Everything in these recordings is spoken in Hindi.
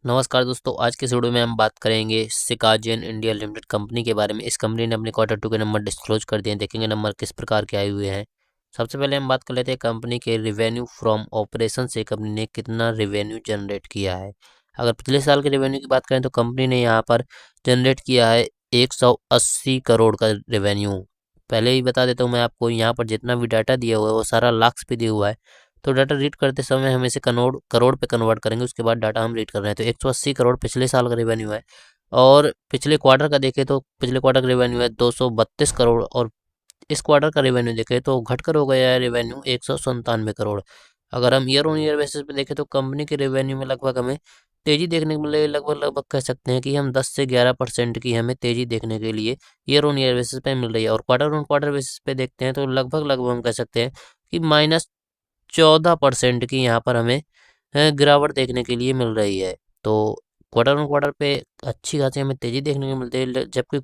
नमस्कार दोस्तों, आज के इस वीडियो में हम बात करेंगे सिकाजियन इंडिया लिमिटेड कंपनी के बारे में। इस कंपनी ने अपने क्वार्टर टू के नंबर डिस्क्लोज कर दिए हैं। देखेंगे नंबर किस प्रकार के आए हुए हैं। सबसे पहले हम बात कर लेते हैं कंपनी के रिवेन्यू फ्रॉम ऑपरेशन से कंपनी ने कितना रिवेन्यू जनरेट किया है। अगर पिछले साल के रिवेन्यू की बात करें तो कंपनी ने यहाँ पर जनरेट किया है 180 करोड़ का रिवेन्यू। पहले ही बता देता हूँ मैं आपको, यहाँ पर जितना भी डाटा दिया हुआ है वो सारा लाख्स पे दिया हुआ है। तो डाटा रीड करते समय हम इसे करोड़ पे कन्वर्ट करेंगे, उसके बाद डाटा हम रीड कर रहे हैं। तो 180 करोड़ पिछले साल का रेवेन्यू है। और पिछले क्वार्टर का देखें तो पिछले क्वार्टर का रेवेन्यू है 232 करोड़। और इस क्वार्टर का रेवेन्यू देखें तो घटकर हो गया है रेवेन्यू 197 करोड़। अगर हम ईयर ऑन ईयर बेसिस पे देखें तो कंपनी के रेवेन्यू में लगभग हमें तेजी देखने को मिल रही है। लगभग लगभग कह सकते हैं कि हम 10 से 11% की हमें तेजी देखने के लिए ईयर ऑन ईयर बेसिस पे मिल रही है। और क्वार्टर ऑन क्वार्टर बेसिस पे देखते हैं तो लगभग लगभग हम कह सकते हैं कि -14% की यहाँ पर हमें गिरावट देखने के लिए मिल रही है। तो क्वार्टर ऑन क्वार्टर पे अच्छी खासी हमें तेजी देखने को मिलती है, जबकि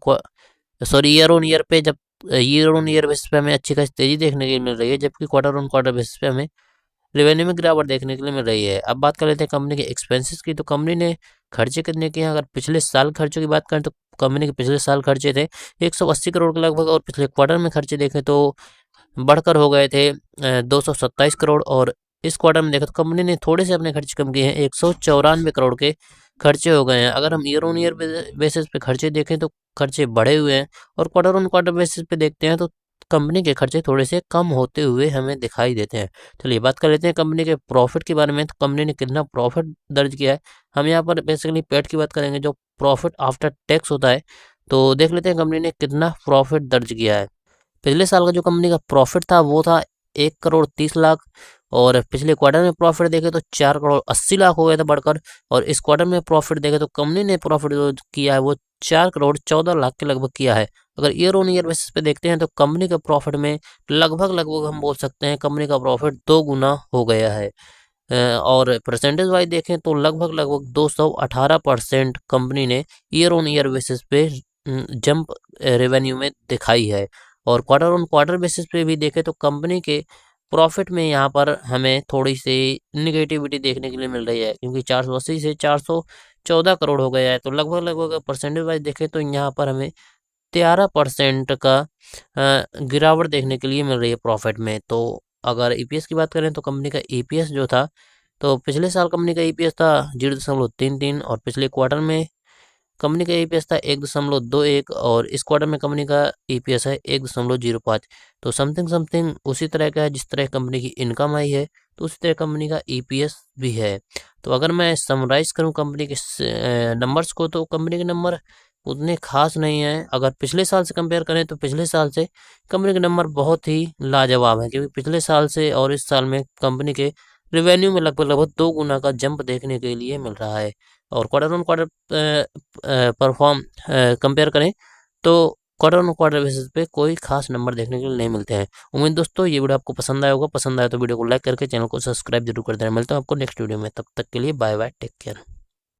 ईयर ऑन ईयर पे जब ईयर ऑन ईयर बेसिस पे हमें अच्छी खासी तेजी देखने के लिए मिल रही है, जबकि क्वार्टर ऑन क्वार्टर बेसिस पे हमें रेवेन्यू में गिरावट देखने के लिए मिल रही है। अब बात कर लेते हैं कंपनी के एक्सपेंसेस की। तो कंपनी ने खर्चे कितने किए हैं। अगर पिछले साल खर्चों की बात करें तो कंपनी के पिछले साल खर्चे थे 180 करोड़ के लगभग, और पिछले क्वार्टर में खर्चे देखें तो बढ़कर हो गए थे 227 करोड़। और इस क्वार्टर में देखा तो कंपनी ने थोड़े से अपने खर्चे कम किए हैं, 194 करोड़ के खर्चे हो गए हैं। अगर हम ईयर ऑन ईयर बेसिस पे खर्चे देखें तो खर्चे बढ़े हुए हैं, और क्वार्टर ऑन क्वार्टर बेसिस पे देखते हैं तो कंपनी के खर्चे थोड़े से कम होते हुए हमें दिखाई देते हैं। चलिए बात कर लेते हैं कंपनी के प्रॉफिट के बारे में। तो कंपनी ने कितना प्रॉफिट दर्ज किया है। हम यहाँ पर बेसिकली पैट की बात करेंगे, जो प्रॉफिट आफ्टर टैक्स होता है। तो देख लेते हैं कंपनी ने कितना प्रॉफिट दर्ज किया है। पिछले साल का जो कंपनी का प्रॉफिट था वो था 1 करोड़ 30 लाख। और पिछले क्वार्टर में प्रॉफिट देखे तो 4 करोड़ 80 लाख हो गया था बढ़कर। और इस क्वार्टर में प्रॉफिट देखे तो कंपनी ने प्रॉफिट जो किया है वो 4 करोड़ 14 लाख के लगभग किया है। अगर ईयर ऑन ईयर बेसिस पे देखते हैं तो कंपनी के प्रॉफिट में लगभग लगभग हम बोल सकते हैं कंपनी का प्रॉफिट 2 गुना हो गया है। और परसेंटेज वाइज देखें तो लगभग लगभग 218% कंपनी ने ईयर ऑन ईयर बेसिस पे जंप रेवेन्यू में दिखाई है। और क्वार्टर ऑन क्वार्टर बेसिस पे भी देखें तो कंपनी के प्रॉफिट में यहाँ पर हमें थोड़ी सी निगेटिविटी देखने के लिए मिल रही है, क्योंकि 480 से 414 करोड़ हो गया है। तो लगभग लगभग परसेंटेज वाइज देखें तो यहाँ पर हमें 13% का गिरावट देखने के लिए मिल रही है प्रॉफिट में। तो अगर ईपीएस की बात करें तो कंपनी का ईपीएस जो था, तो पिछले साल कंपनी का ईपीएस था 0.33, और पिछले क्वार्टर में कंपनी का ईपीएस था 1.21, और इस क्वार्टर में कंपनी का ईपीएस है 1.05। तो समथिंग समथिंग उसी तरह का है। जिस तरह कंपनी की इनकम आई है तो उसी तरह कंपनी का ईपीएस भी है। तो अगर मैं समराइज करूं कंपनी के नंबर्स को, तो कंपनी के नंबर उतने खास नहीं है। अगर पिछले साल से कंपेयर करें तो पिछले साल से कंपनी के नंबर बहुत ही लाजवाब है, क्योंकि पिछले साल से और इस साल में कंपनी के रेवेन्यू में लगभग लगभग 2 गुना का जंप देखने के लिए मिल रहा है। और quarter on quarter perform compare करें तो क्वार्टर ऑन क्वार्टर बेसिस पे कोई खास नंबर देखने के लिए नहीं मिलते हैं। उम्मीद दोस्तों ये वीडियो आपको पसंद आया होगा। पसंद आया तो वीडियो को लाइक करके चैनल को सब्सक्राइब जरूर कर देना। मिलता हूँ आपको नेक्स्ट वीडियो में, तब तक के लिए बाय बाय, टेक केयर।